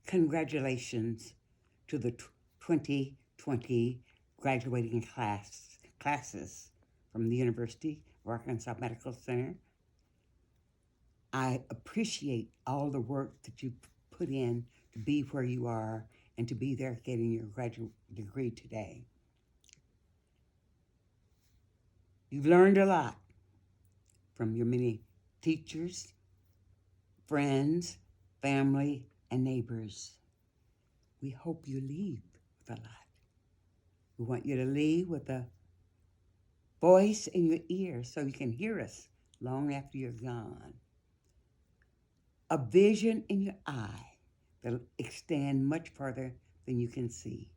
Congratulations to the 2020 graduating classes from the University of Arkansas Medical Center. I appreciate all the work that you put in to be where you are and to be there getting your graduate degree today. You've learned a lot from your many teachers, friends, family, and neighbors. We hope you leave with a lot. We want you to leave with a voice in your ear so you can hear us long after you're gone. A vision in your eye that'll extend much further than you can see.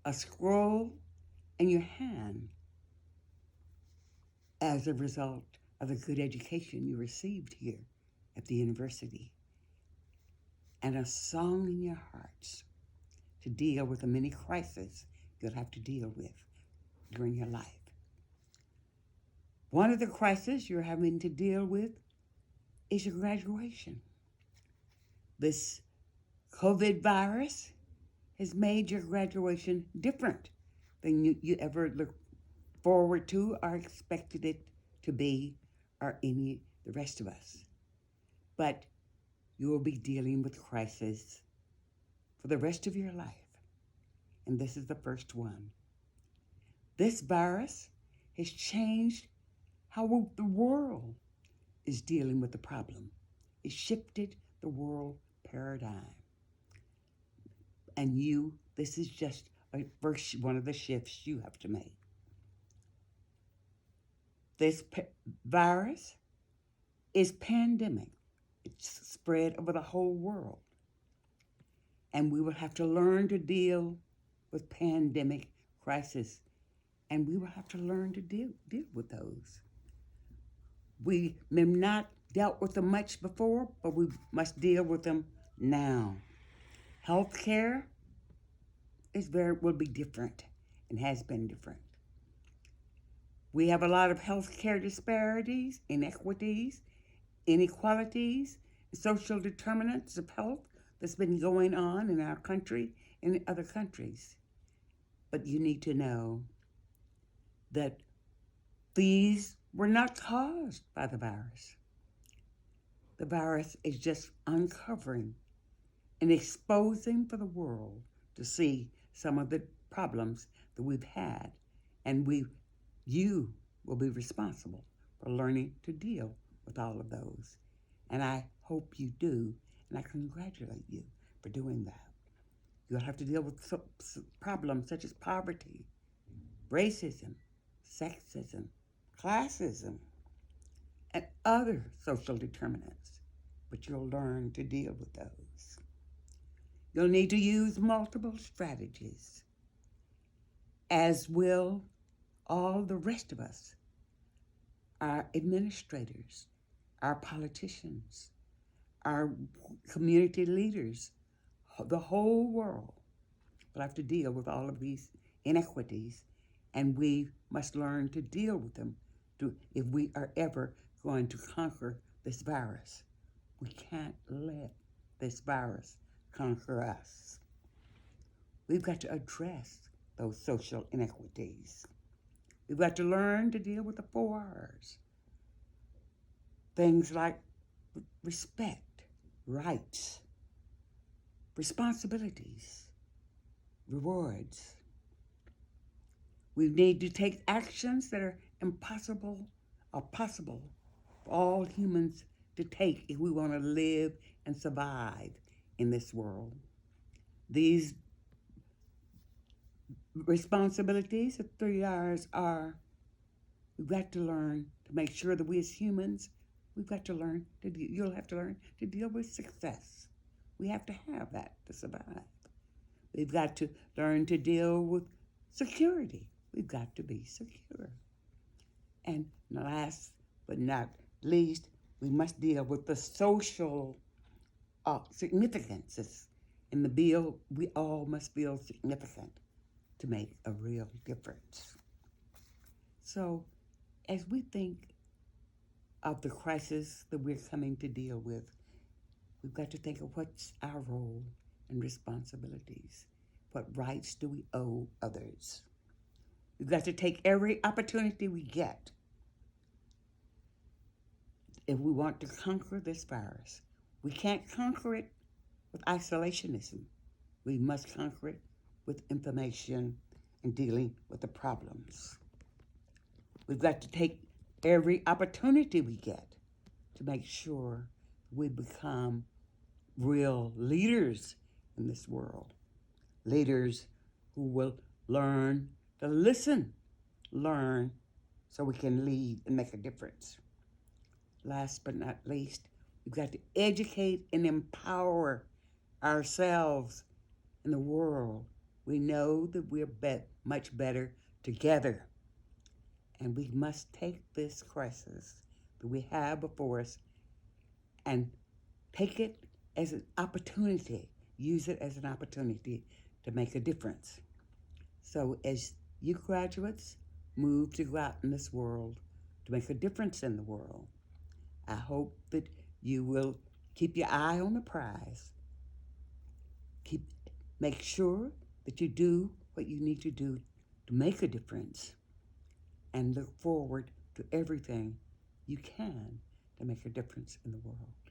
A scroll in your hand as a result of the good education you received here at the university. And a song in your hearts to deal with the many crises you'll have to deal with during your life. One of the crises you're having to deal with is your graduation. This COVID virus has made your graduation different than you ever looked forward to or expected it to be, or any the rest of us. But you will be dealing with crises for the rest of your life. And this is the first one. This virus has changed how the world is dealing with the problem. It shifted the world paradigm. And this is just one of the shifts you have to make. This virus is pandemic. It's spread over the whole world. And we will have to learn to deal with pandemic crisis. And we will have to learn to deal with those. We may not dealt with them much before, but we must deal with them now. Healthcare will be different and has been different. We have a lot of healthcare disparities, inequities, inequalities, social determinants of health that's been going on in our country and in other countries. But you need to know that these were not caused by the virus. The virus is just uncovering and exposing for the world to see some of the problems that we've had, and you will be responsible for learning to deal with all of those. And I hope you do, and I congratulate you for doing that. You'll have to deal with problems such as poverty, racism, sexism, classism, and other social determinants, but you'll learn to deal with those. You'll need to use multiple strategies, as will all the rest of us, our administrators, our politicians, our community leaders, the whole world will have to deal with all of these inequities, and we must learn to deal with them if we are ever going to conquer this virus. We can't let this virus conquer us. We've got to address those social inequities. We've got to learn to deal with the 4 R's. Things like respect, rights, responsibilities, rewards. We need to take actions that are impossible or possible for all humans to take if we want to live and survive in this world. These responsibilities, the 3 R's, are we've got to learn to make sure that we as humans, you'll have to learn to deal with success. We have to have that to survive. We've got to learn to deal with security. We've got to be secure. And last but not least, we must deal with the social significances. In the bill, we all must feel significant to make a real difference. So, as we think of the crisis that we're coming to deal with, We've got to think of what's our role and responsibilities. What rights do we owe others? We've got to take every opportunity we get if we want to conquer this virus. We can't conquer it with isolationism. We must conquer it with information and dealing with the problems. We've got to take every opportunity we get to make sure we become real leaders in this world. Leaders who will learn to listen, learn so we can lead and make a difference. Last but not least, we've got to educate and empower ourselves in the world. We know that we're much better together. And we must take this crisis that we have before us and take it as an opportunity, use it as an opportunity to make a difference. So as you graduates move to go out in this world to make a difference in the world, I hope that you will keep your eye on the prize. Make sure that you do what you need to do to make a difference and look forward to everything you can to make a difference in the world.